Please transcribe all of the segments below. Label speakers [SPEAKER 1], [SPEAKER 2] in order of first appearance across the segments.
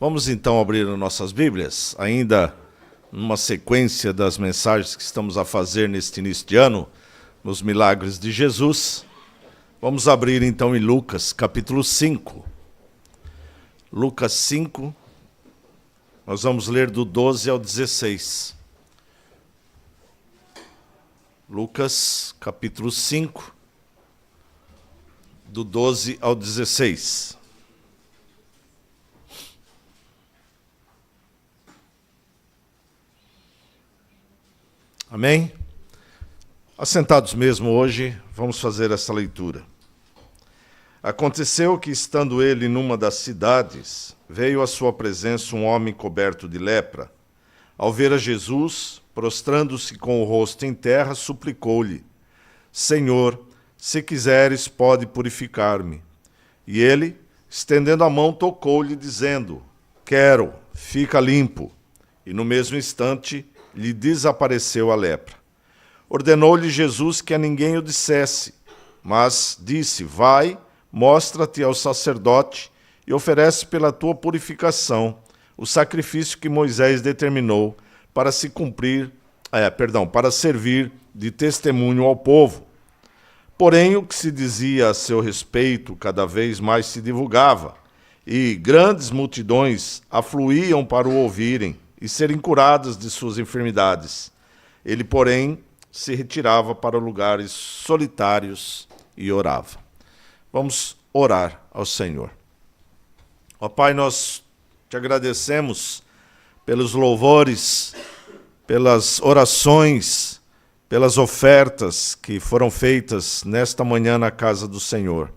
[SPEAKER 1] Vamos então abrir nossas Bíblias, ainda numa sequência das mensagens que estamos a fazer neste início de ano, nos milagres de Jesus. Vamos abrir então em Lucas, capítulo 5. Lucas 5, nós vamos ler do 12 ao 16. Lucas, capítulo 5, do 12 ao 16. Amém? Assentados mesmo hoje, vamos fazer essa leitura. Aconteceu que, estando ele numa das cidades, veio à sua presença um homem coberto de lepra. Ao ver a Jesus, prostrando-se com o rosto em terra, suplicou-lhe: Senhor, se quiseres, pode purificar-me. E ele, estendendo a mão, tocou-lhe, dizendo: Quero, fica limpo. E no mesmo instante lhe desapareceu a lepra. Ordenou-lhe Jesus que a ninguém o dissesse, mas disse: Vai, mostra-te ao sacerdote e oferece pela tua purificação o sacrifício que Moisés determinou para servir de testemunho ao povo. Porém, o que se dizia a seu respeito cada vez mais se divulgava, e grandes multidões afluíam para o ouvirem e serem curadas de suas enfermidades. Ele, porém, se retirava para lugares solitários e orava. Vamos orar ao Senhor. Ó Pai, nós te agradecemos pelos louvores, pelas orações, pelas ofertas que foram feitas nesta manhã na casa do Senhor.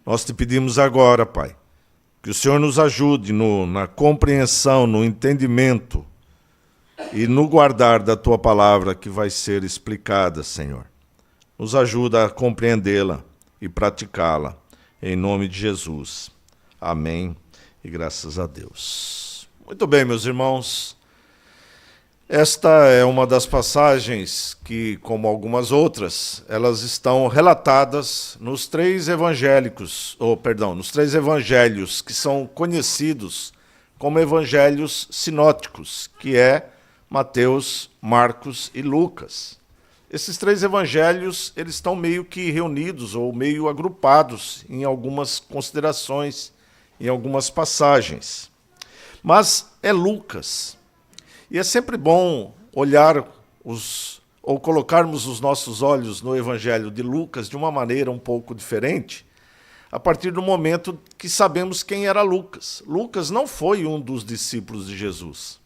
[SPEAKER 1] Nós te pedimos agora, Pai, que o Senhor nos ajude na compreensão, no entendimento e no guardar da Tua palavra que vai ser explicada, Senhor. Nos ajuda a compreendê-la e praticá-la, em nome de Jesus. Amém e graças a Deus. Muito bem, meus irmãos. Esta é uma das passagens que, como algumas outras, elas estão relatadas nos três evangelhos que são conhecidos como evangelhos sinóticos, que é Mateus, Marcos e Lucas. Esses três evangelhos, eles estão meio que reunidos ou meio agrupados em algumas considerações, em algumas passagens. Mas é Lucas. E é sempre bom olhar ou colocarmos os nossos olhos no Evangelho de Lucas de uma maneira um pouco diferente, a partir do momento que sabemos quem era Lucas. Lucas não foi um dos discípulos de Jesus,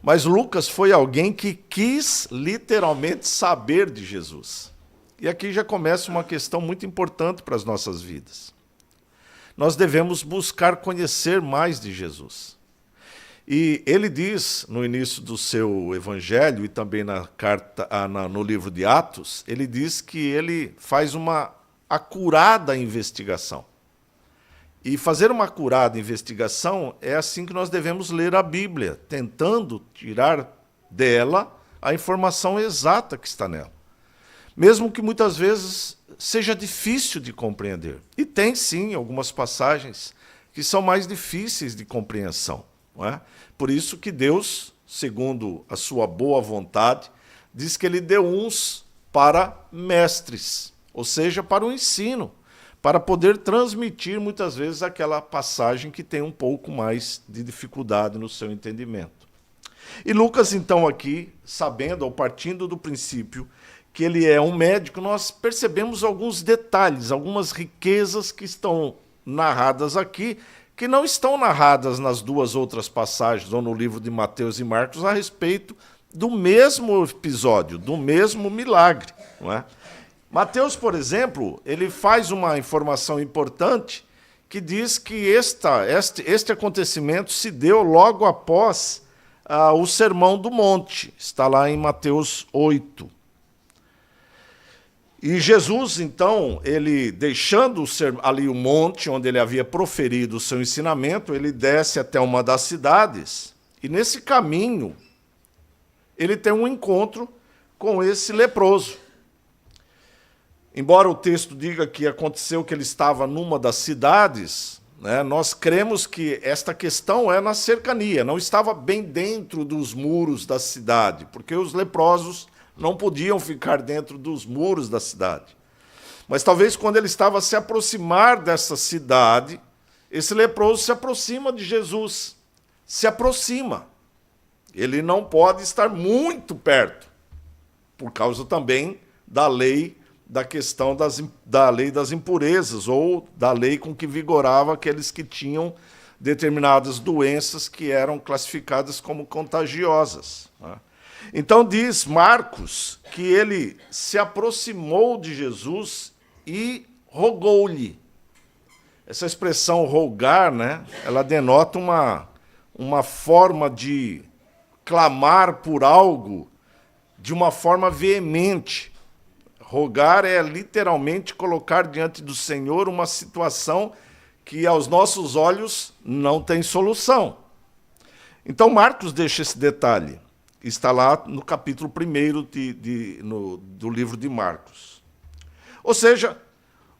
[SPEAKER 1] mas Lucas foi alguém que quis literalmente saber de Jesus. E aqui já começa uma questão muito importante para as nossas vidas. Nós devemos buscar conhecer mais de Jesus. E ele diz, no início do seu evangelho e também no livro de Atos, ele diz que ele faz uma acurada investigação. E fazer uma acurada investigação é assim que nós devemos ler a Bíblia, tentando tirar dela a informação exata que está nela. Mesmo que muitas vezes seja difícil de compreender. E tem, sim, algumas passagens que são mais difíceis de compreensão. Não é? Por isso que Deus, segundo a sua boa vontade, diz que ele deu uns para mestres, ou seja, para o ensino, para poder transmitir muitas vezes aquela passagem que tem um pouco mais de dificuldade no seu entendimento. E Lucas, então, aqui, sabendo ou partindo do princípio que ele é um médico, nós percebemos alguns detalhes, algumas riquezas que estão narradas aqui, que não estão narradas nas duas outras passagens, ou no livro de Mateus e Marcos, a respeito do mesmo episódio, do mesmo milagre. Não é? Mateus, por exemplo, ele faz uma informação importante que diz que este acontecimento se deu logo após o Sermão do Monte. Está lá em Mateus 8. E Jesus, então, ele deixando ali o monte onde ele havia proferido o seu ensinamento, ele desce até uma das cidades, e nesse caminho ele tem um encontro com esse leproso. Embora o texto diga que aconteceu que ele estava numa das cidades, né, nós cremos que esta questão é na cercania, não estava bem dentro dos muros da cidade, porque os leprosos não podiam ficar dentro dos muros da cidade. Mas talvez quando ele estava a se aproximar dessa cidade, esse leproso se aproxima de Jesus, se aproxima. Ele não pode estar muito perto, por causa também da lei, da questão da lei das impurezas, ou da lei com que vigorava aqueles que tinham determinadas doenças que eram classificadas como contagiosas, né? Então diz Marcos que ele se aproximou de Jesus e rogou-lhe. Essa expressão rogar, né, ela denota uma forma de clamar por algo de uma forma veemente. Rogar é literalmente colocar diante do Senhor uma situação que aos nossos olhos não tem solução. Então Marcos deixa esse detalhe. Está lá no capítulo 1 do livro de Marcos. Ou seja,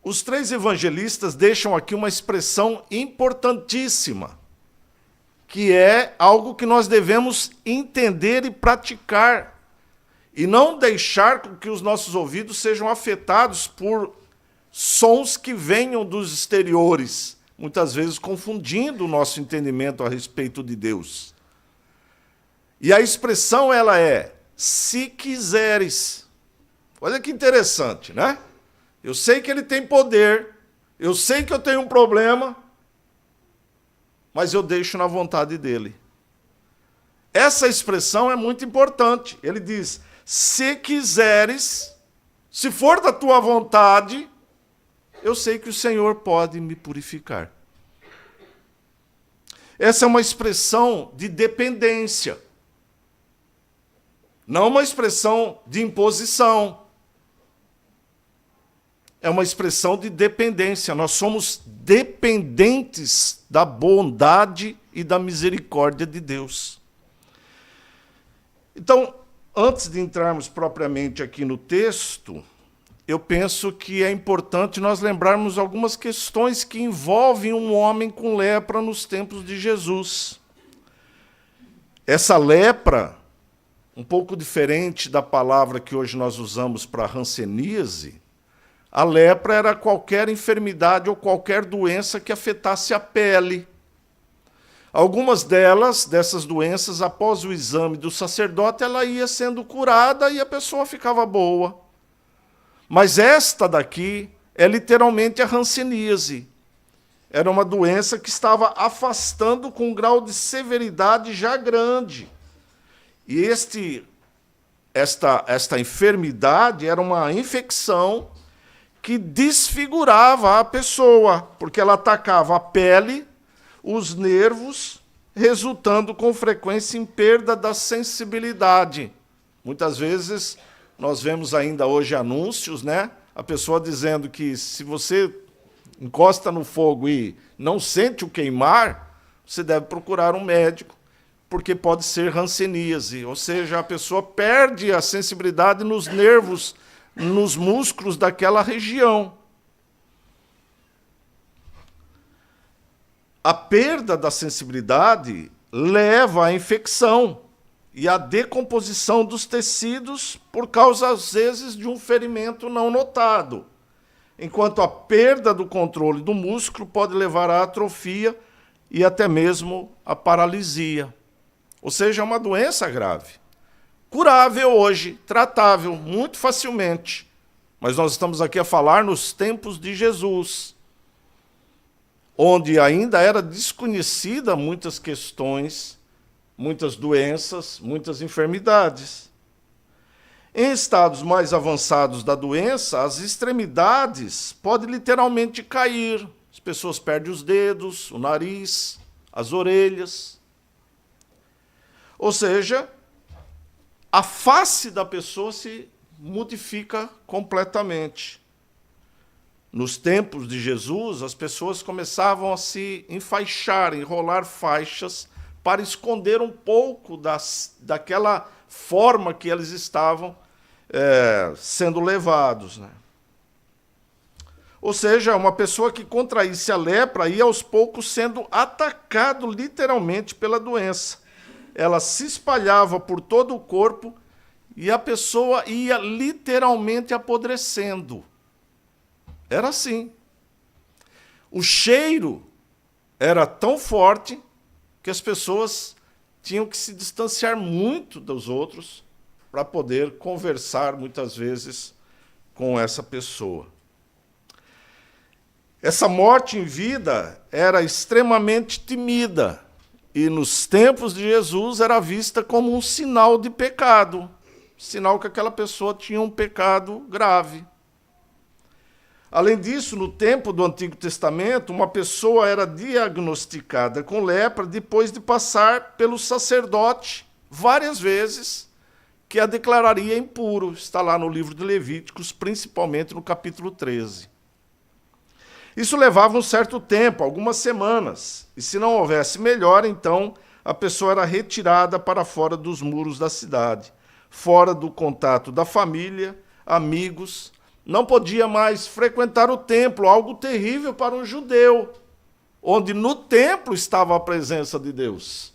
[SPEAKER 1] os três evangelistas deixam aqui uma expressão importantíssima, que é algo que nós devemos entender e praticar, e não deixar com que os nossos ouvidos sejam afetados por sons que venham dos exteriores, muitas vezes confundindo o nosso entendimento a respeito de Deus. E a expressão ela é, se quiseres. Olha que interessante, né? Eu sei que ele tem poder, eu sei que eu tenho um problema, mas eu deixo na vontade dele. Essa expressão é muito importante. Ele diz, se quiseres, se for da tua vontade, eu sei que o Senhor pode me purificar. Essa é uma expressão de dependência, não uma expressão de imposição. É uma expressão de dependência. Nós somos dependentes da bondade e da misericórdia de Deus. Então, antes de entrarmos propriamente aqui no texto, eu penso que é importante nós lembrarmos algumas questões que envolvem um homem com lepra nos tempos de Jesus. Essa lepra, um pouco diferente da palavra que hoje nós usamos para hanseníase, a lepra era qualquer enfermidade ou qualquer doença que afetasse a pele. Algumas dessas doenças, após o exame do sacerdote, ela ia sendo curada e a pessoa ficava boa. Mas esta daqui é literalmente a hanseníase. Era uma doença que estava afastando com um grau de severidade já grande. E esta enfermidade era uma infecção que desfigurava a pessoa, porque ela atacava a pele, os nervos, resultando com frequência em perda da sensibilidade. Muitas vezes nós vemos ainda hoje anúncios, né? A pessoa dizendo que se você encosta no fogo e não sente o queimar, você deve procurar um médico, porque pode ser hanseníase, ou seja, a pessoa perde a sensibilidade nos nervos, nos músculos daquela região. A perda da sensibilidade leva à infecção e à decomposição dos tecidos por causa, às vezes, de um ferimento não notado, enquanto a perda do controle do músculo pode levar à atrofia e até mesmo à paralisia. Ou seja, é uma doença grave. Curável hoje, tratável muito facilmente. Mas nós estamos aqui a falar nos tempos de Jesus, onde ainda era desconhecida muitas questões, muitas doenças, muitas enfermidades. Em estados mais avançados da doença, as extremidades podem literalmente cair. As pessoas perdem os dedos, o nariz, as orelhas. Ou seja, a face da pessoa se modifica completamente. Nos tempos de Jesus, as pessoas começavam a se enfaixar, enrolar faixas para esconder um pouco daquela forma que eles estavam sendo levados, né? Ou seja, uma pessoa que contraísse a lepra ia aos poucos sendo atacado literalmente pela doença. Ela se espalhava por todo o corpo e a pessoa ia literalmente apodrecendo. Era assim. O cheiro era tão forte que as pessoas tinham que se distanciar muito dos outros para poder conversar muitas vezes com essa pessoa. Essa morte em vida era extremamente temida e nos tempos de Jesus era vista como um sinal de pecado, sinal que aquela pessoa tinha um pecado grave. Além disso, no tempo do Antigo Testamento, uma pessoa era diagnosticada com lepra depois de passar pelo sacerdote várias vezes, que a declararia impuro. Está lá no livro de Levíticos, principalmente no capítulo 13. Isso levava um certo tempo, algumas semanas, e se não houvesse melhora, então a pessoa era retirada para fora dos muros da cidade, fora do contato da família, amigos. Não podia mais frequentar o templo, algo terrível para um judeu, onde no templo estava a presença de Deus.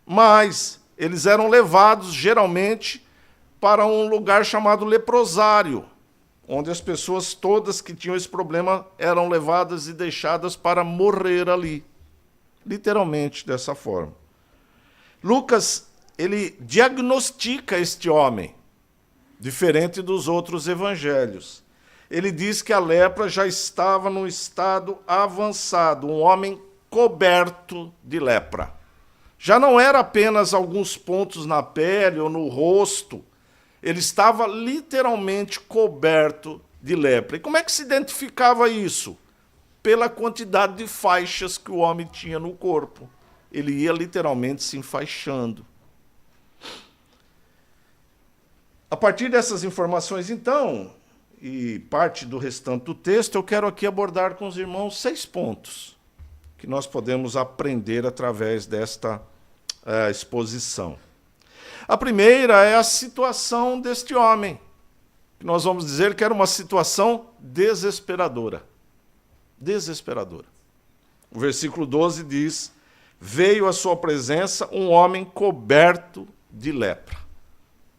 [SPEAKER 1] Mas eles eram levados, geralmente, para um lugar chamado leprosário, onde as pessoas todas que tinham esse problema eram levadas e deixadas para morrer ali. Literalmente dessa forma. Lucas, ele diagnostica este homem, diferente dos outros evangelhos. Ele diz que a lepra já estava num estado avançado, um homem coberto de lepra. Já não era apenas alguns pontos na pele ou no rosto, ele estava literalmente coberto de lepra. E como é que se identificava isso? Pela quantidade de faixas que o homem tinha no corpo. Ele ia literalmente se enfaixando. A partir dessas informações, então, e parte do restante do texto, eu quero aqui abordar com os irmãos 6 pontos que nós podemos aprender através desta exposição. A primeira é a situação deste homem, que nós vamos dizer que era uma situação desesperadora. Desesperadora. O versículo 12 diz: veio à sua presença um homem coberto de lepra.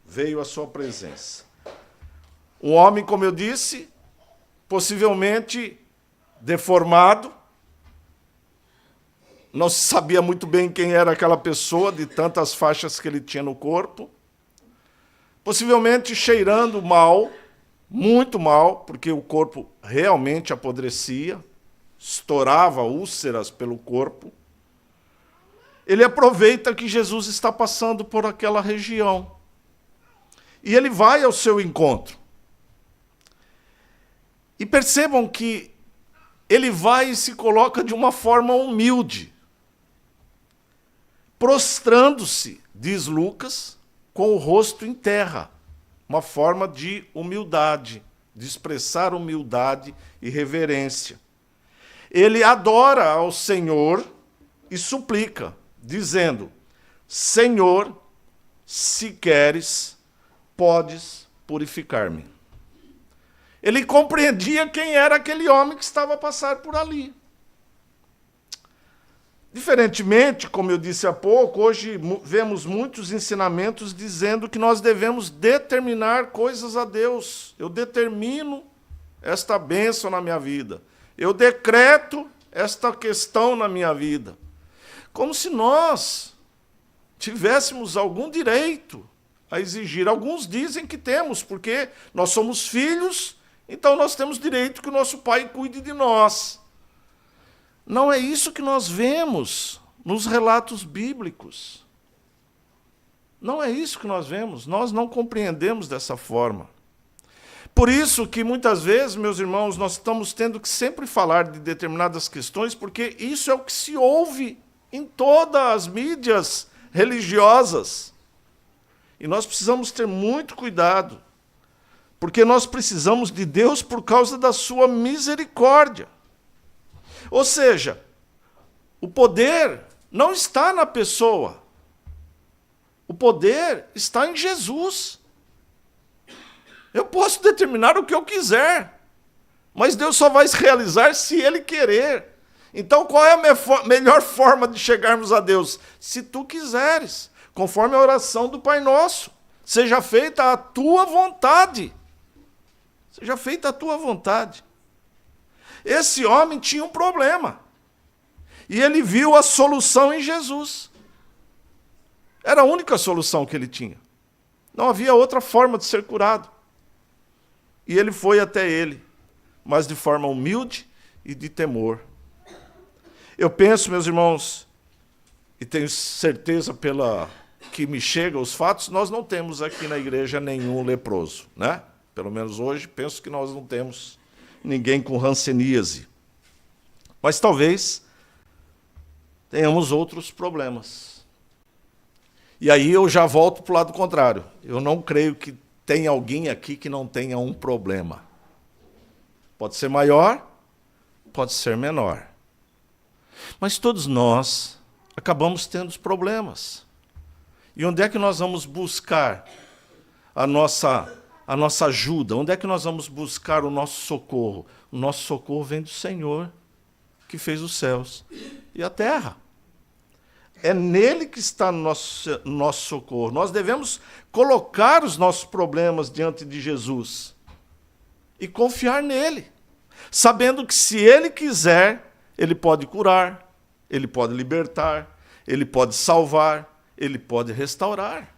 [SPEAKER 1] Veio à sua presença. Um homem, como eu disse, possivelmente deformado. Não se sabia muito bem quem era aquela pessoa, de tantas faixas que ele tinha no corpo. Possivelmente cheirando mal, muito mal, porque o corpo realmente apodrecia, estourava úlceras pelo corpo. Ele aproveita que Jesus está passando por aquela região. E ele vai ao seu encontro. E percebam que ele vai e se coloca de uma forma humilde, prostrando-se, diz Lucas, com o rosto em terra. Uma forma de humildade, de expressar humildade e reverência. Ele adora ao Senhor e suplica, dizendo: Senhor, se queres, podes purificar-me. Ele compreendia quem era aquele homem que estava a passar por ali. Diferentemente, como eu disse há pouco, hoje vemos muitos ensinamentos dizendo que nós devemos determinar coisas a Deus. Eu determino esta bênção na minha vida. Eu decreto esta questão na minha vida. Como se nós tivéssemos algum direito a exigir. Alguns dizem que temos, porque nós somos filhos, então nós temos direito que o nosso pai cuide de nós. Não é isso que nós vemos nos relatos bíblicos. Não é isso que nós vemos. Nós não compreendemos dessa forma. Por isso que muitas vezes, meus irmãos, nós estamos tendo que sempre falar de determinadas questões, porque isso é o que se ouve em todas as mídias religiosas. E nós precisamos ter muito cuidado, porque nós precisamos de Deus por causa da sua misericórdia. Ou seja, o poder não está na pessoa. O poder está em Jesus. Eu posso determinar o que eu quiser, Mas Deus só vai se realizar se Ele querer. Então, qual é a melhor forma de chegarmos a Deus? Se tu quiseres, conforme a oração do Pai Nosso. Seja feita a tua vontade. Seja feita a tua vontade. Esse homem tinha um problema. E ele viu a solução em Jesus. Era a única solução que ele tinha. Não havia outra forma de ser curado. E ele foi até ele, mas de forma humilde e de temor. Eu penso, meus irmãos, e tenho certeza pela que me chegam os fatos, nós não temos aqui na igreja nenhum leproso, né? Pelo menos hoje, penso que nós não temos ninguém com hanseníase. Mas talvez tenhamos outros problemas. E aí eu já volto para o lado contrário. Eu não creio que tenha alguém aqui que não tenha um problema. Pode ser maior, pode ser menor. Mas todos nós acabamos tendo problemas. E onde é que nós vamos buscar a nossa ajuda? Onde é que nós vamos buscar o nosso socorro? O nosso socorro vem do Senhor, que fez os céus e a terra. É nele que está o nosso socorro. Nós devemos colocar os nossos problemas diante de Jesus e confiar nele, sabendo que se ele quiser, ele pode curar, ele pode libertar, ele pode salvar, ele pode restaurar.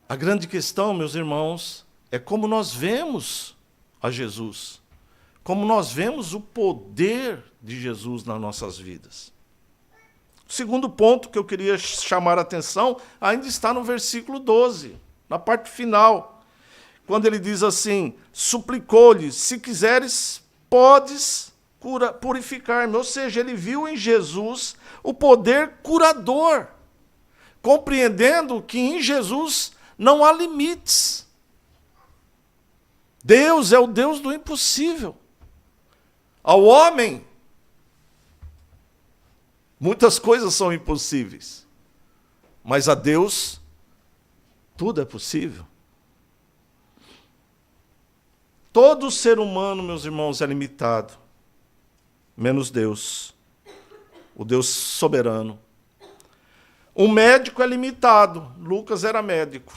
[SPEAKER 1] A grande questão, meus irmãos, é como nós vemos a Jesus, como nós vemos o poder de Jesus nas nossas vidas. O segundo ponto que eu queria chamar a atenção ainda está no versículo 12, na parte final, quando ele diz assim: suplicou-lhe, se quiseres, podes purificar-me. Ou seja, ele viu em Jesus o poder curador, compreendendo que em Jesus não há limites. Deus é o Deus do impossível. Ao homem, muitas coisas são impossíveis, mas a Deus tudo é possível. Todo ser humano, meus irmãos, é limitado, menos Deus, o Deus soberano. Um médico é limitado. Lucas era médico.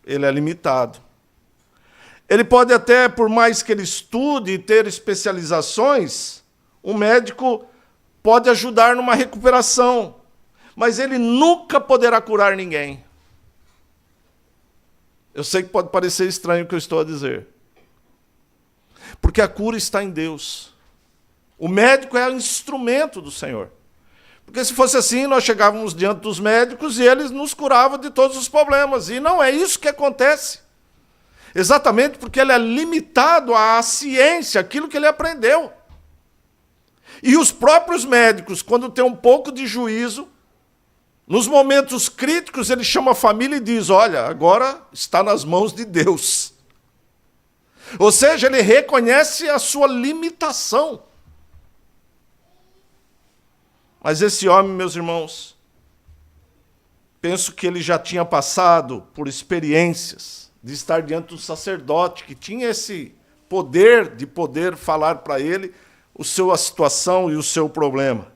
[SPEAKER 1] Ele é limitado. Ele pode até, por mais que ele estude e ter especializações, um médico pode ajudar numa recuperação, mas ele nunca poderá curar ninguém. Eu sei que pode parecer estranho o que eu estou a dizer, porque a cura está em Deus. O médico é o instrumento do Senhor. Porque se fosse assim, nós chegávamos diante dos médicos e eles nos curavam de todos os problemas. E não é isso que acontece. Exatamente porque ele é limitado à ciência, aquilo que ele aprendeu. E os próprios médicos, quando têm um pouco de juízo, nos momentos críticos, ele chama a família e diz: olha, agora está nas mãos de Deus. Ou seja, ele reconhece a sua limitação. Mas esse homem, meus irmãos, penso que ele já tinha passado por experiências de estar diante do sacerdote, que tinha esse poder de poder falar para ele a situação e o seu problema.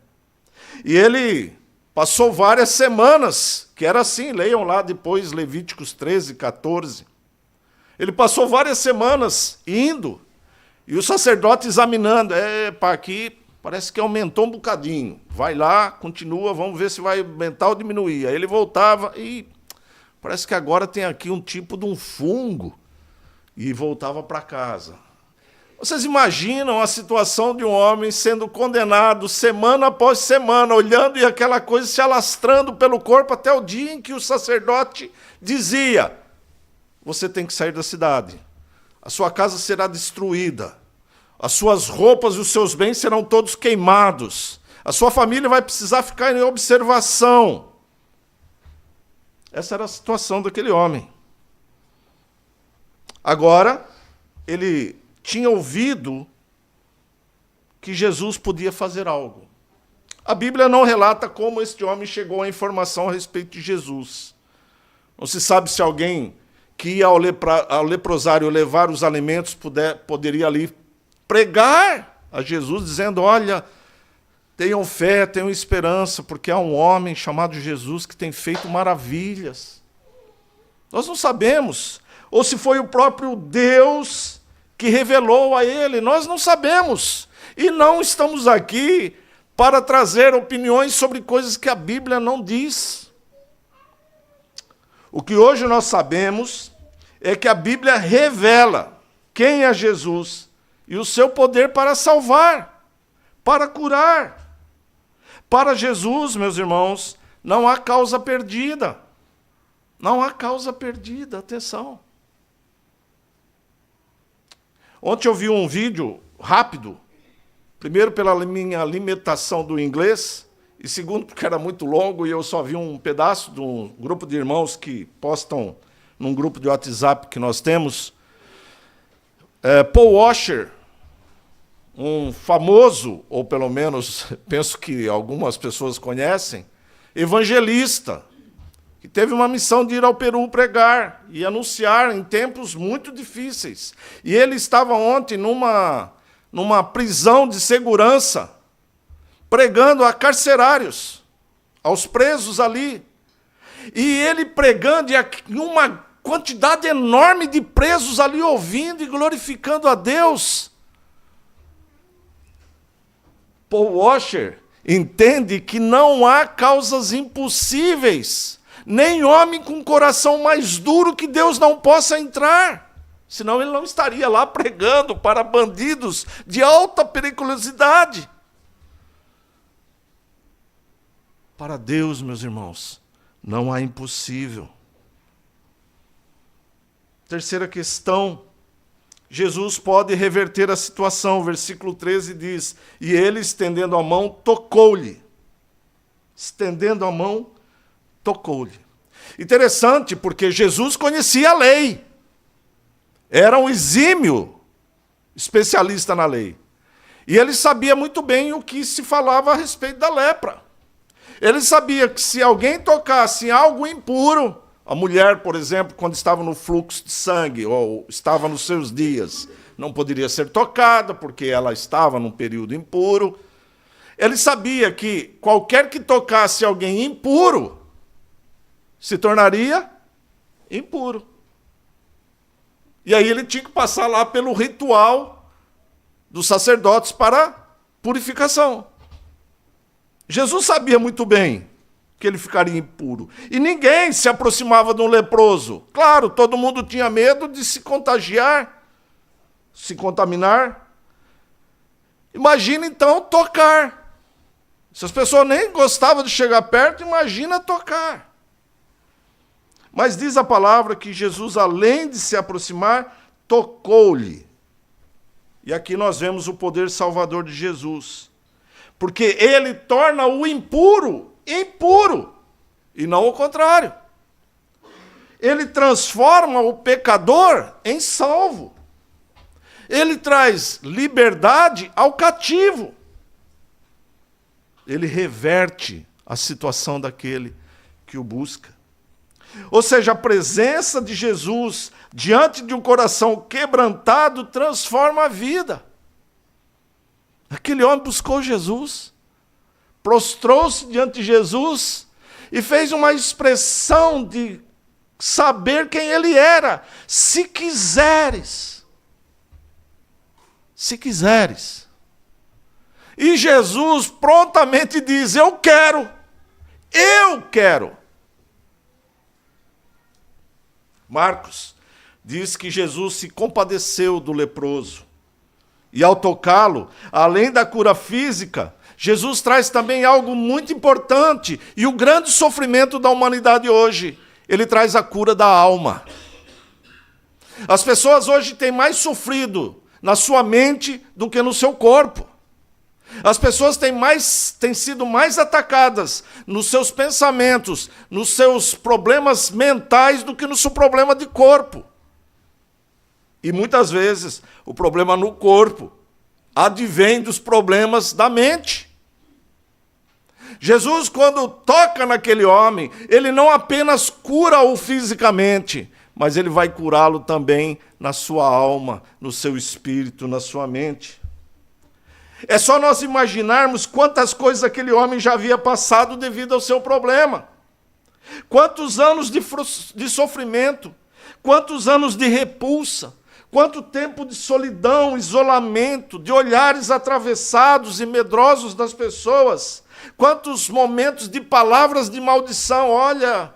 [SPEAKER 1] E ele passou várias semanas, que era assim, leiam lá depois Levíticos 13, 14. Ele passou várias semanas indo, e o sacerdote examinando, aqui parece que aumentou um bocadinho. Vai lá, continua, vamos ver se vai aumentar ou diminuir. Aí ele voltava e parece que agora tem aqui um tipo de um fungo. E voltava para casa. Vocês imaginam a situação de um homem sendo condenado semana após semana, olhando e aquela coisa se alastrando pelo corpo até o dia em que o sacerdote dizia: você tem que sair da cidade, a sua casa será destruída, as suas roupas e os seus bens serão todos queimados. A sua família vai precisar ficar em observação. Essa era a situação daquele homem. Agora, ele tinha ouvido que Jesus podia fazer algo. A Bíblia não relata como este homem chegou à informação a respeito de Jesus. Não se sabe se alguém que ia ao leprosário levar os alimentos, poderia ali pregar a Jesus, dizendo, olha, tenham fé, tenham esperança, porque há um homem chamado Jesus que tem feito maravilhas. Nós não sabemos, ou se foi o próprio Deus que revelou a ele, nós não sabemos. E não estamos aqui para trazer opiniões sobre coisas que a Bíblia não diz. O que hoje nós sabemos é que a Bíblia revela quem é Jesus e o seu poder para salvar, para curar. Para Jesus, meus irmãos, não há causa perdida. Não há causa perdida, atenção. Ontem eu vi um vídeo rápido, primeiro pela minha limitação do inglês, e segundo porque era muito longo e eu só vi um pedaço de um grupo de irmãos que postam num grupo de WhatsApp que nós temos. Paul Washer, um famoso, ou pelo menos penso que algumas pessoas conhecem, evangelista, que teve uma missão de ir ao Peru pregar e anunciar em tempos muito difíceis. E ele estava ontem numa prisão de segurança, pregando a carcerários, aos presos ali. E ele pregando, e uma quantidade enorme de presos ali ouvindo e glorificando a Deus. Paul Washer entende que não há causas impossíveis, nem homem com coração mais duro que Deus não possa entrar. Senão ele não estaria lá pregando para bandidos de alta periculosidade. Para Deus, meus irmãos, não há impossível. Terceira questão, Jesus pode reverter a situação. Versículo 13 diz, e ele, estendendo a mão, tocou-lhe. Estendendo a mão, tocou-lhe. Interessante, porque Jesus conhecia a lei. Era um exímio especialista na lei. E ele sabia muito bem o que se falava a respeito da lepra. Ele sabia que se alguém tocasse em algo impuro, a mulher, por exemplo, quando estava no fluxo de sangue, ou estava nos seus dias, não poderia ser tocada, porque ela estava num período impuro. Ele sabia que qualquer que tocasse alguém impuro, se tornaria impuro. E aí ele tinha que passar lá pelo ritual dos sacerdotes para purificação. Jesus sabia muito bem que ele ficaria impuro. E ninguém se aproximava de um leproso. Claro, todo mundo tinha medo de se contagiar, se contaminar. Imagina então tocar. Se as pessoas nem gostavam de chegar perto, imagina tocar. Mas diz a palavra que Jesus, além de se aproximar, tocou-lhe. E aqui nós vemos o poder salvador de Jesus. Porque ele torna o impuro, impuro, e não o contrário. Ele transforma o pecador em salvo. Ele traz liberdade ao cativo. Ele reverte a situação daquele que o busca. Ou seja, a presença de Jesus diante de um coração quebrantado transforma a vida. Aquele homem buscou Jesus, prostrou-se diante de Jesus e fez uma expressão de saber quem ele era. Se quiseres. Se quiseres. E Jesus prontamente diz, eu quero. Eu quero. Marcos diz que Jesus se compadeceu do leproso. E ao tocá-lo, além da cura física, Jesus traz também algo muito importante e o grande sofrimento da humanidade hoje. Ele traz a cura da alma. As pessoas hoje têm mais sofrido na sua mente do que no seu corpo. As pessoas têm sido mais atacadas nos seus pensamentos, nos seus problemas mentais do que no seu problema de corpo. E muitas vezes o problema no corpo advém dos problemas da mente. Jesus, quando toca naquele homem, ele não apenas cura-o fisicamente, mas ele vai curá-lo também na sua alma, no seu espírito, na sua mente. É só nós imaginarmos quantas coisas aquele homem já havia passado devido ao seu problema. Quantos anos de sofrimento, quantos anos de repulsa, quanto tempo de solidão, isolamento, de olhares atravessados e medrosos das pessoas, quantos momentos de palavras de maldição. Olha,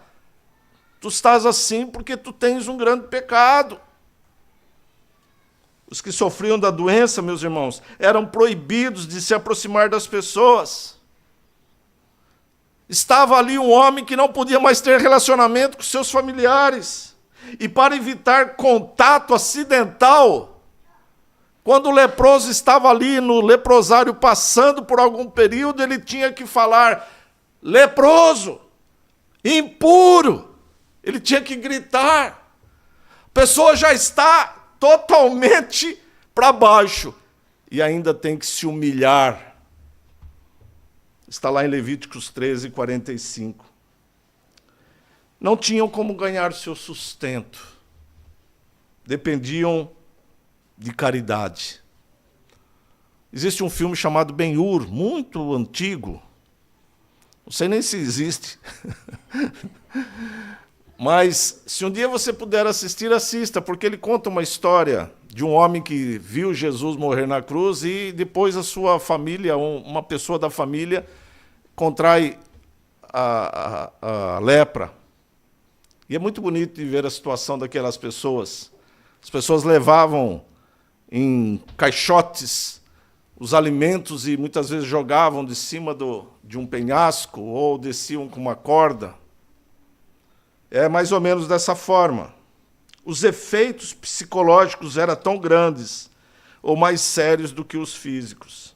[SPEAKER 1] tu estás assim porque tu tens um grande pecado. Os que sofriam da doença, meus irmãos, eram proibidos de se aproximar das pessoas. Estava ali um homem que não podia mais ter relacionamento com seus familiares. E para evitar contato acidental, quando o leproso estava ali no leprosário passando por algum período, ele tinha que falar: leproso, impuro. Ele tinha que gritar. A pessoa já está totalmente para baixo e ainda tem que se humilhar. Está lá em Levíticos 13, 45. Não tinham como ganhar seu sustento. Dependiam de caridade. Existe um filme chamado Ben-Hur, muito antigo. Não sei nem se existe. Mas, se um dia você puder assistir, assista, porque ele conta uma história de um homem que viu Jesus morrer na cruz e depois a sua família, uma pessoa da família, contrai a lepra. E é muito bonito de ver a situação daquelas pessoas. As pessoas levavam em caixotes os alimentos e muitas vezes jogavam de cima de um penhasco ou desciam com uma corda. É mais ou menos dessa forma. Os efeitos psicológicos eram tão grandes ou mais sérios do que os físicos.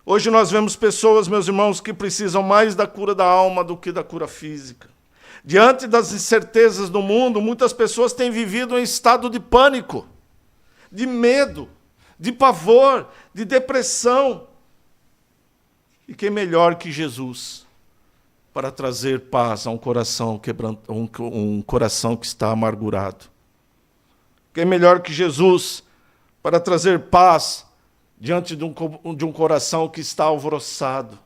[SPEAKER 1] Hoje nós vemos pessoas, meus irmãos, que precisam mais da cura da alma do que da cura física. Diante das incertezas do mundo, muitas pessoas têm vivido em estado de pânico, de medo, de pavor, de depressão. E quem melhor que Jesus para trazer paz a um coração um coração que está amargurado? Quem melhor que Jesus para trazer paz diante de um coração que está alvoroçado?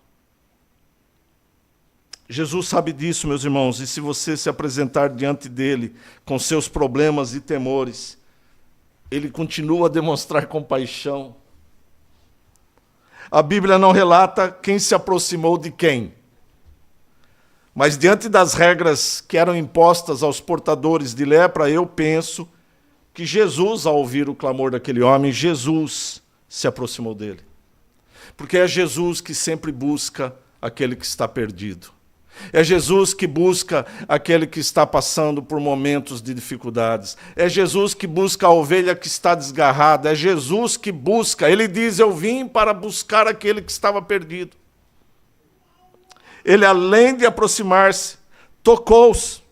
[SPEAKER 1] Jesus sabe disso, meus irmãos, e se você se apresentar diante dele com seus problemas e temores, ele continua a demonstrar compaixão. A Bíblia não relata quem se aproximou de quem, mas diante das regras que eram impostas aos portadores de lepra, eu penso que Jesus, ao ouvir o clamor daquele homem, Jesus se aproximou dele. Porque é Jesus que sempre busca aquele que está perdido. É Jesus que busca aquele que está passando por momentos de dificuldades. É Jesus que busca a ovelha que está desgarrada. É Jesus que busca. Ele diz: eu vim para buscar aquele que estava perdido. Ele, além de aproximar-se, tocou-os.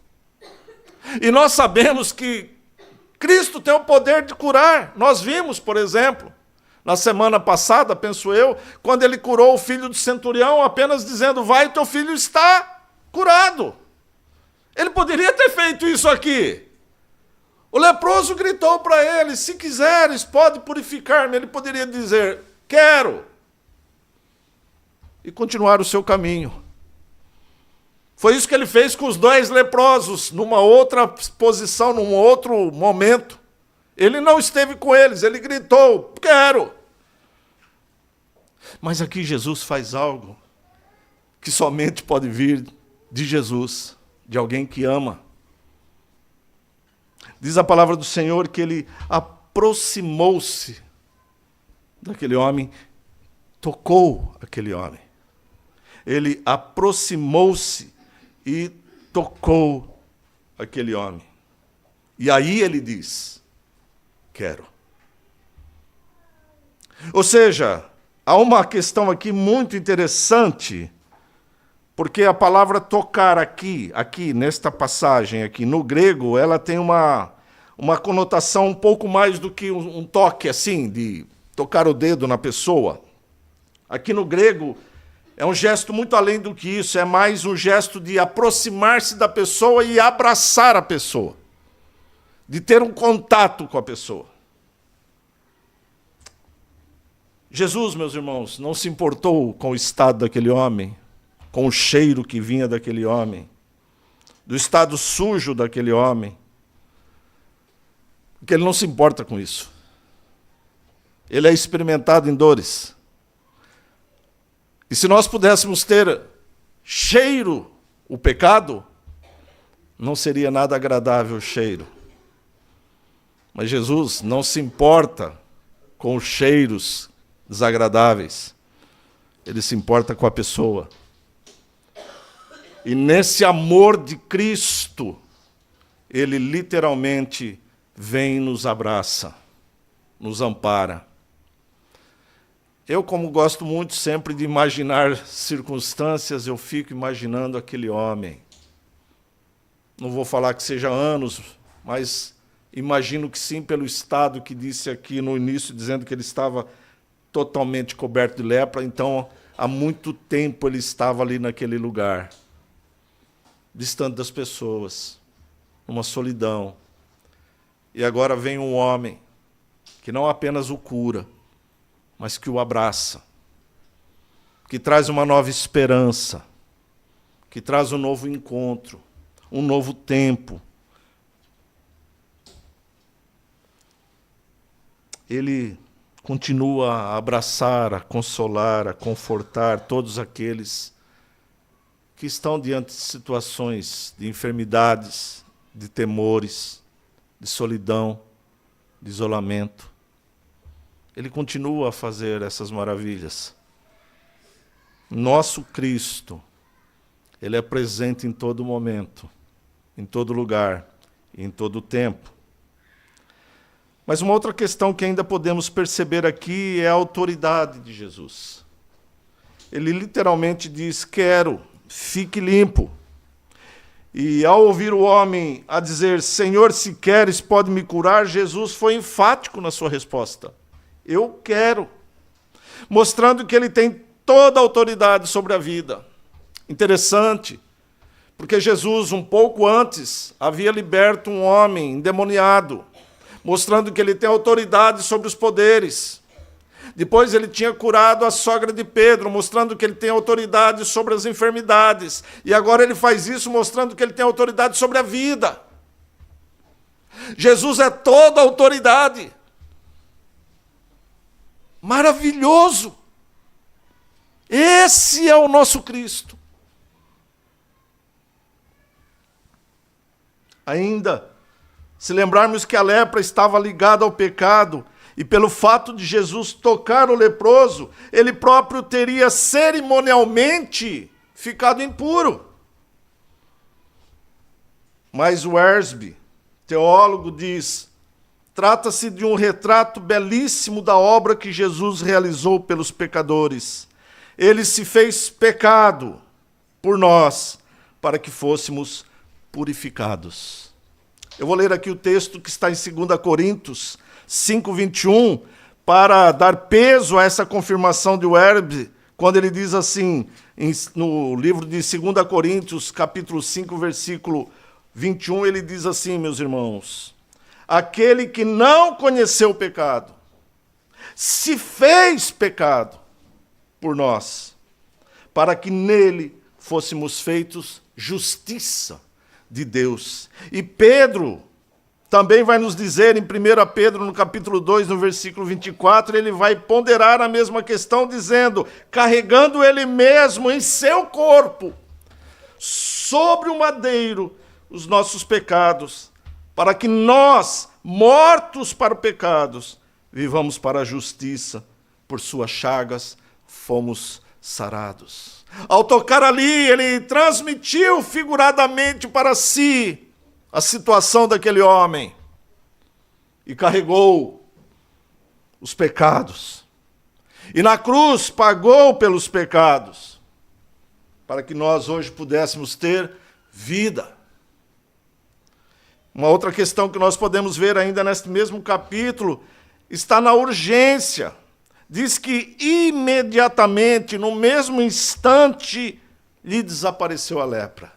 [SPEAKER 1] E nós sabemos que Cristo tem o poder de curar. Nós vimos, por exemplo, na semana passada, penso eu, quando ele curou o filho do centurião, apenas dizendo: vai, teu filho está curado. Ele poderia ter feito isso aqui. O leproso gritou para ele: se quiseres, pode purificar-me. Ele poderia dizer: quero. E continuar o seu caminho. Foi isso que ele fez com os 2 leprosos, numa outra posição, num outro momento. Ele não esteve com eles, ele gritou: quero. Mas aqui Jesus faz algo que somente pode vir de Jesus, de alguém que ama. Diz a palavra do Senhor que ele aproximou-se daquele homem, tocou aquele homem. Ele aproximou-se e tocou aquele homem. E aí ele diz: quero. Ou seja, há uma questão aqui muito interessante, porque a palavra tocar aqui nesta passagem, aqui no grego, ela tem uma conotação um pouco mais do que um toque, assim, de tocar o dedo na pessoa. Aqui no grego é um gesto muito além do que isso, é mais um gesto de aproximar-se da pessoa e abraçar a pessoa. de ter um contato com a pessoa. Jesus, meus irmãos, não se importou com o estado daquele homem, com o cheiro que vinha daquele homem, do estado sujo daquele homem, porque ele não se importa com isso. Ele é experimentado em dores. E se nós pudéssemos ter cheiro o pecado, não seria nada agradável o cheiro. Mas Jesus não se importa com os cheiros desagradáveis. Ele se importa com a pessoa. E nesse amor de Cristo, ele literalmente vem e nos abraça, nos ampara. Eu, como gosto muito sempre de imaginar circunstâncias, eu fico imaginando aquele homem. Não vou falar que seja anos, mas imagino que sim, pelo estado que disse aqui no início, dizendo que ele estava totalmente coberto de lepra. Então, há muito tempo ele estava ali naquele lugar, distante das pessoas, numa solidão. E agora vem um homem que não apenas o cura, mas que o abraça, que traz uma nova esperança, que traz um novo encontro, um novo tempo. Ele continua a abraçar, a consolar, a confortar todos aqueles que estão diante de situações de enfermidades, de temores, de solidão, de isolamento. Ele continua a fazer essas maravilhas. Nosso Cristo, ele é presente em todo momento, em todo lugar, e em todo tempo. Mas uma outra questão que ainda podemos perceber aqui é a autoridade de Jesus. Ele literalmente diz: quero, fique limpo. E ao ouvir o homem a dizer: Senhor, se queres, pode me curar, Jesus foi enfático na sua resposta: eu quero, mostrando que ele tem toda a autoridade sobre a vida. Interessante, porque Jesus, um pouco antes, havia liberto um homem endemoniado, mostrando que ele tem autoridade sobre os poderes. Depois ele tinha curado a sogra de Pedro, mostrando que ele tem autoridade sobre as enfermidades. E agora ele faz isso mostrando que ele tem autoridade sobre a vida. Jesus é toda a autoridade. Maravilhoso! Esse é o nosso Cristo. Ainda, se lembrarmos que a lepra estava ligada ao pecado, e pelo fato de Jesus tocar o leproso, ele próprio teria cerimonialmente ficado impuro. Mas o Ersby, teólogo, diz: trata-se de um retrato belíssimo da obra que Jesus realizou pelos pecadores. Ele se fez pecado por nós, para que fôssemos purificados. Eu vou ler aqui o texto que está em 2 Coríntios 5:21, para dar peso a essa confirmação de Ersby, quando ele diz assim, no livro de 2 Coríntios, capítulo 5, versículo 21, ele diz assim, meus irmãos: aquele que não conheceu o pecado, se fez pecado por nós, para que nele fôssemos feitos justiça de Deus. E Pedro também vai nos dizer em 1 Pedro, no capítulo 2, no versículo 24, ele vai ponderar a mesma questão, dizendo: carregando ele mesmo em seu corpo, sobre o madeiro, os nossos pecados, para que nós, mortos para os pecados, vivamos para a justiça, por suas chagas fomos sarados. Ao tocar ali, ele transmitiu figuradamente para si a situação daquele homem e carregou os pecados. E na cruz pagou pelos pecados, para que nós hoje pudéssemos ter vida. Uma outra questão que nós podemos ver ainda neste mesmo capítulo está na urgência. Diz que imediatamente, no mesmo instante, lhe desapareceu a lepra.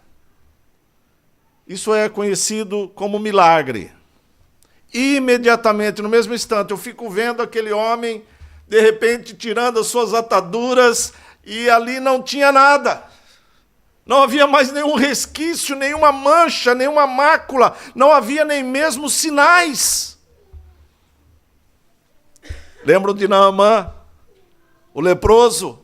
[SPEAKER 1] Isso é conhecido como milagre. Imediatamente, no mesmo instante, eu fico vendo aquele homem, de repente, tirando as suas ataduras, e ali não tinha nada. Não havia mais nenhum resquício, nenhuma mancha, nenhuma mácula, não havia nem mesmo sinais. Lembram de Naamã, o leproso?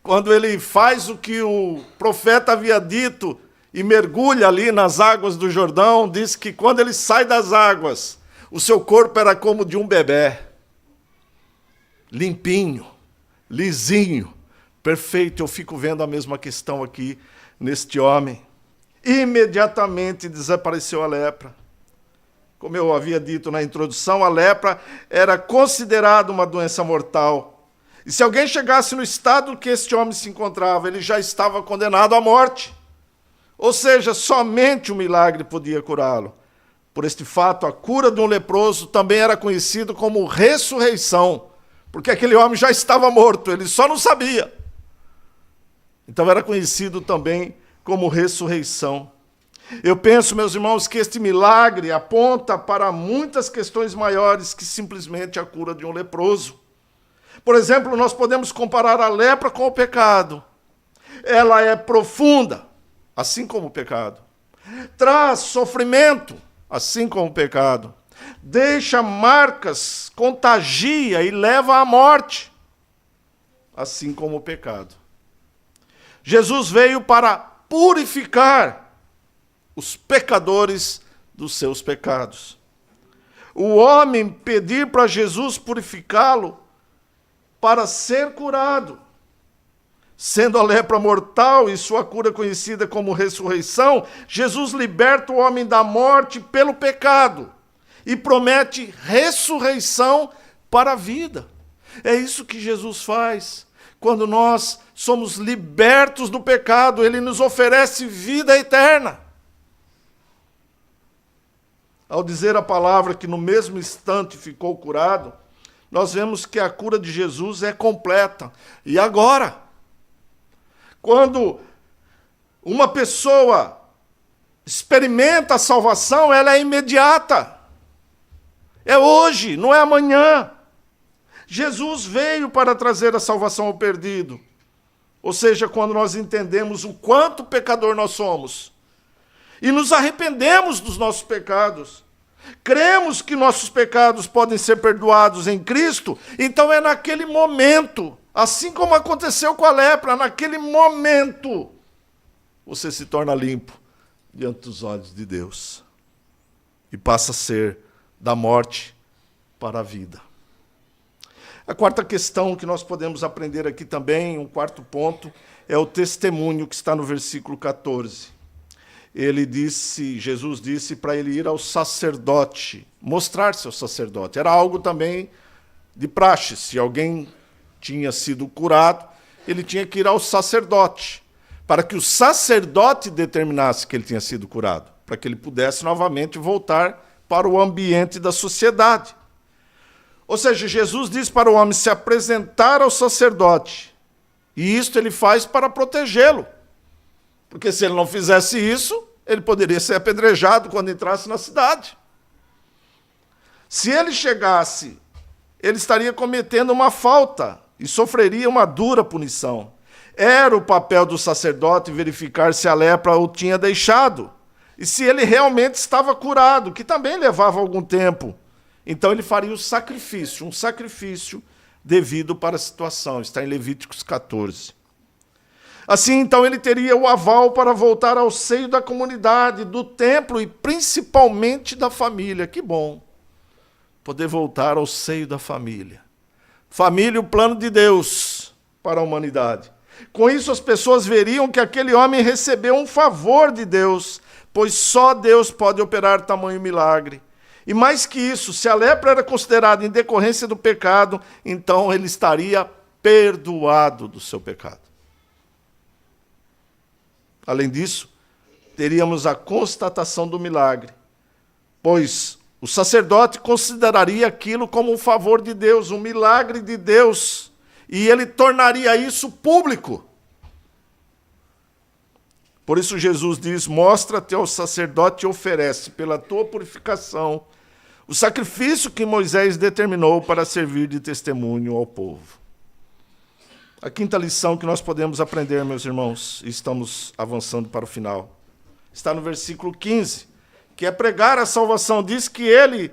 [SPEAKER 1] Quando ele faz o que o profeta havia dito e mergulha ali nas águas do Jordão, diz que quando ele sai das águas, o seu corpo era como de um bebê. Limpinho, lisinho, perfeito. Eu fico vendo a mesma questão aqui neste homem. Imediatamente desapareceu a lepra. Como eu havia dito na introdução, a lepra era considerada uma doença mortal. E se alguém chegasse no estado que este homem se encontrava, ele já estava condenado à morte. Ou seja, somente o milagre podia curá-lo. Por este fato, a cura de um leproso também era conhecido como ressurreição, porque aquele homem já estava morto, ele só não sabia. Então era conhecido também como ressurreição. Eu penso, meus irmãos, que este milagre aponta para muitas questões maiores que simplesmente a cura de um leproso. Por exemplo, nós podemos comparar a lepra com o pecado. Ela é profunda, assim como o pecado. Traz sofrimento, assim como o pecado. Deixa marcas, contagia e leva à morte, assim como o pecado. Jesus veio para purificar os pecadores dos seus pecados. O homem pedir para Jesus purificá-lo para ser curado. Sendo a lepra mortal e sua cura conhecida como ressurreição, Jesus liberta o homem da morte pelo pecado e promete ressurreição para a vida. É isso que Jesus faz. Quando nós somos libertos do pecado, ele nos oferece vida eterna. Ao dizer a palavra que no mesmo instante ficou curado, nós vemos que a cura de Jesus é completa. E agora? Quando uma pessoa experimenta a salvação, ela é imediata. É hoje, não é amanhã. Jesus veio para trazer a salvação ao perdido. Ou seja, quando nós entendemos o quanto pecador nós somos e nos arrependemos dos nossos pecados, cremos que nossos pecados podem ser perdoados em Cristo, então é naquele momento, assim como aconteceu com a lepra, naquele momento, você se torna limpo diante dos olhos de Deus e passa a ser da morte para a vida. A quarta questão que nós podemos aprender aqui também, um quarto ponto, é o testemunho que está no versículo 14. Jesus disse para ele ir ao sacerdote, mostrar-se ao sacerdote. Era algo também de praxe. Se alguém tinha sido curado, ele tinha que ir ao sacerdote, para que o sacerdote determinasse que ele tinha sido curado, para que ele pudesse novamente voltar para o ambiente da sociedade. Ou seja, Jesus diz para o homem se apresentar ao sacerdote, e isto ele faz para protegê-lo. Porque se ele não fizesse isso, ele poderia ser apedrejado quando entrasse na cidade. Se ele chegasse, ele estaria cometendo uma falta e sofreria uma dura punição. Era o papel do sacerdote verificar se a lepra o tinha deixado e se ele realmente estava curado, que também levava algum tempo. Então ele faria o sacrifício, um sacrifício devido para a situação. Está em Levíticos 14. Assim, então, ele teria o aval para voltar ao seio da comunidade, do templo e principalmente da família. Que bom poder voltar ao seio da família. Família, o plano de Deus para a humanidade. Com isso, as pessoas veriam que aquele homem recebeu um favor de Deus, pois só Deus pode operar tamanho milagre. E mais que isso, se a lepra era considerada em decorrência do pecado, então ele estaria perdoado do seu pecado. Além disso, teríamos a constatação do milagre, pois o sacerdote consideraria aquilo como um favor de Deus, um milagre de Deus, e ele tornaria isso público. Por isso Jesus diz, mostra-te ao sacerdote e oferece pela tua purificação o sacrifício que Moisés determinou para servir de testemunho ao povo. A quinta lição que nós podemos aprender, meus irmãos, e estamos avançando para o final, está no versículo 15, que é pregar a salvação. Diz que ele,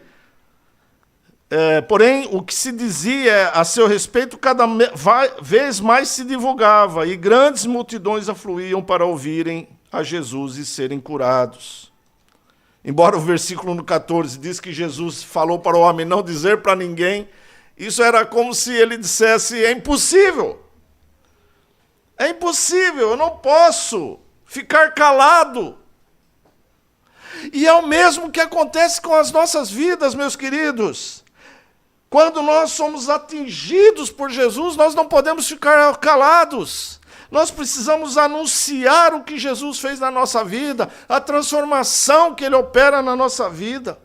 [SPEAKER 1] porém, o que se dizia a seu respeito cada vez mais se divulgava, e grandes multidões afluíam para ouvirem a Jesus e serem curados. Embora o versículo no 14 diz que Jesus falou para o homem não dizer para ninguém, isso era como se ele dissesse, é impossível, eu não posso ficar calado. E é o mesmo que acontece com as nossas vidas, meus queridos. Quando nós somos atingidos por Jesus, nós não podemos ficar calados. Nós precisamos anunciar o que Jesus fez na nossa vida, a transformação que ele opera na nossa vida.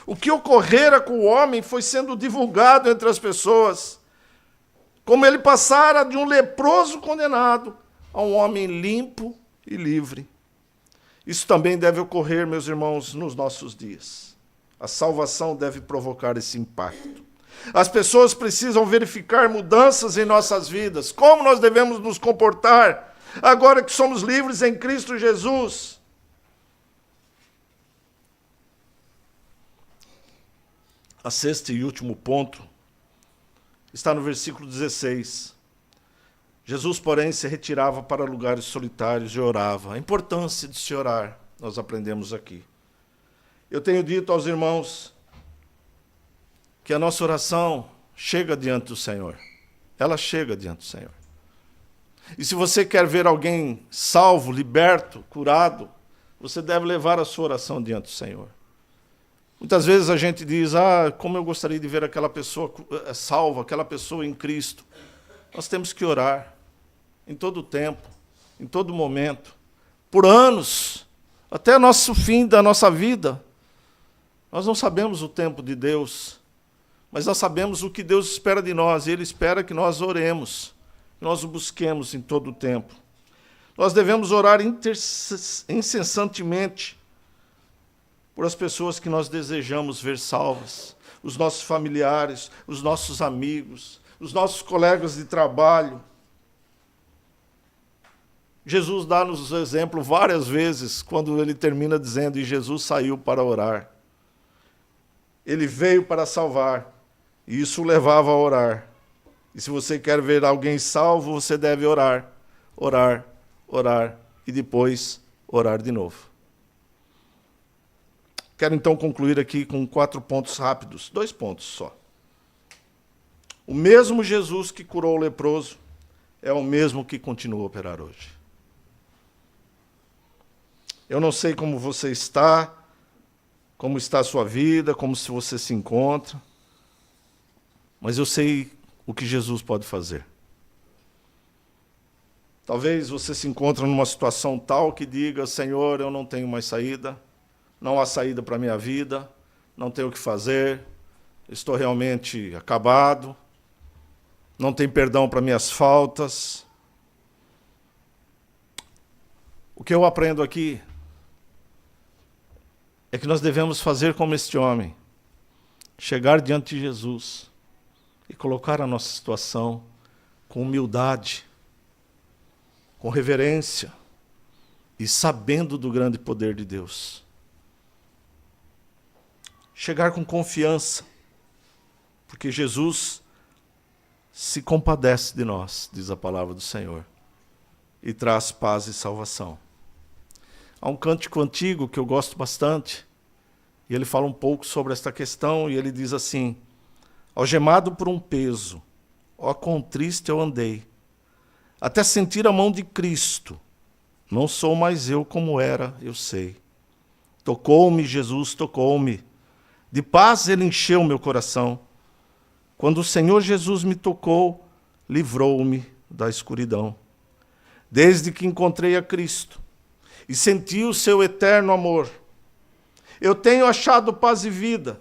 [SPEAKER 1] O que ocorrera com o homem foi sendo divulgado entre as pessoas, como ele passara de um leproso condenado a um homem limpo e livre. Isso também deve ocorrer, meus irmãos, nos nossos dias. A salvação deve provocar esse impacto. As pessoas precisam verificar mudanças em nossas vidas. Como nós devemos nos comportar agora que somos livres em Cristo Jesus? A sexta e último ponto está no versículo 16. Jesus, porém, se retirava para lugares solitários e orava. A importância de se orar, nós aprendemos aqui. Eu tenho dito aos irmãos que a nossa oração chega diante do Senhor. Ela chega diante do Senhor. E se você quer ver alguém salvo, liberto, curado, você deve levar a sua oração diante do Senhor. Muitas vezes a gente diz, como eu gostaria de ver aquela pessoa salva, aquela pessoa em Cristo. Nós temos que orar em todo tempo, em todo momento, por anos, até o nosso fim da nossa vida. Nós não sabemos o tempo de Deus, mas nós sabemos o que Deus espera de nós, e Ele espera que nós oremos, que nós o busquemos em todo o tempo. Nós devemos orar incessantemente por as pessoas que nós desejamos ver salvas, os nossos familiares, os nossos amigos, os nossos colegas de trabalho. Jesus dá-nos o exemplo várias vezes, quando ele termina dizendo, e Jesus saiu para orar. Ele veio para salvar, e isso o levava a orar. E se você quer ver alguém salvo, você deve orar, orar, orar, e depois orar de novo. Quero então concluir aqui com 4 pontos rápidos, 2 pontos só. O mesmo Jesus que curou o leproso é o mesmo que continua a operar hoje. Eu não sei como você está, como está a sua vida, como se você se encontra, mas eu sei o que Jesus pode fazer. Talvez você se encontre numa situação tal que diga, Senhor, eu não tenho mais saída, não há saída para a minha vida, não tenho o que fazer, estou realmente acabado, não tem perdão para minhas faltas. O que eu aprendo aqui é que nós devemos fazer como este homem, chegar diante de Jesus e colocar a nossa situação com humildade, com reverência e sabendo do grande poder de Deus. Chegar com confiança, porque Jesus se compadece de nós, diz a palavra do Senhor, e traz paz e salvação. Há um cântico antigo que eu gosto bastante, e ele fala um pouco sobre esta questão, e ele diz assim, algemado por um peso, ó quão triste eu andei, até sentir a mão de Cristo, não sou mais eu como era, eu sei. Tocou-me, Jesus tocou-me, de paz ele encheu meu coração. Quando o Senhor Jesus me tocou, livrou-me da escuridão. Desde que encontrei a Cristo e senti o seu eterno amor, eu tenho achado paz e vida,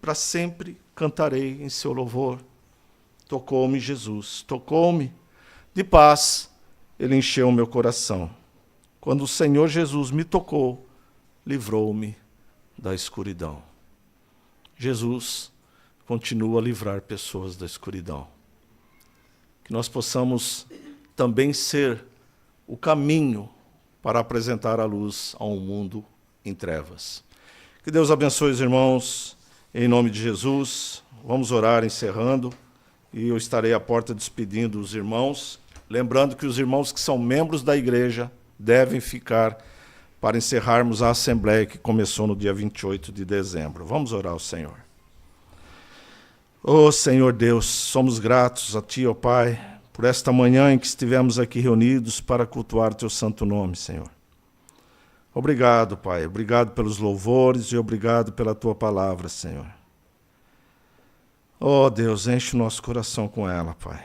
[SPEAKER 1] para sempre cantarei em seu louvor. Tocou-me Jesus, tocou-me, de paz ele encheu meu coração. Quando o Senhor Jesus me tocou, livrou-me da escuridão. Jesus continua a livrar pessoas da escuridão. Que nós possamos também ser o caminho para apresentar a luz a um mundo em trevas. Que Deus abençoe os irmãos, em nome de Jesus. Vamos orar encerrando, e eu estarei à porta despedindo os irmãos, lembrando que os irmãos que são membros da igreja devem ficar para encerrarmos a assembleia que começou no dia 28 de dezembro. Vamos orar ao Senhor. Ó Senhor Deus, somos gratos a Ti, ó Pai, por esta manhã em que estivemos aqui reunidos para cultuar Teu santo nome, Senhor. Obrigado, Pai. Obrigado pelos louvores e obrigado pela Tua palavra, Senhor. Ó Deus, enche o nosso coração com ela, Pai.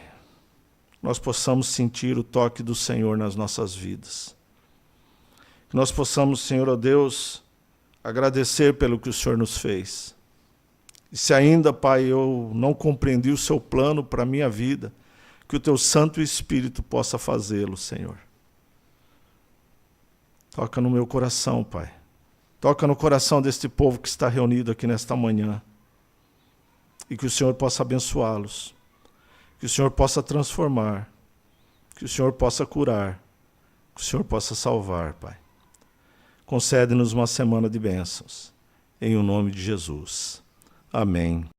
[SPEAKER 1] Nós possamos sentir o toque do Senhor nas nossas vidas. Que nós possamos, Senhor, ó Deus, agradecer pelo que o Senhor nos fez. E se ainda, Pai, eu não compreendi o Seu plano para a minha vida, que o Teu Santo Espírito possa fazê-lo, Senhor. Toca no meu coração, Pai. Toca no coração deste povo que está reunido aqui nesta manhã. E que o Senhor possa abençoá-los. Que o Senhor possa transformar. Que o Senhor possa curar. Que o Senhor possa salvar, Pai. Concede-nos uma semana de bênçãos. Em o nome de Jesus. Amém.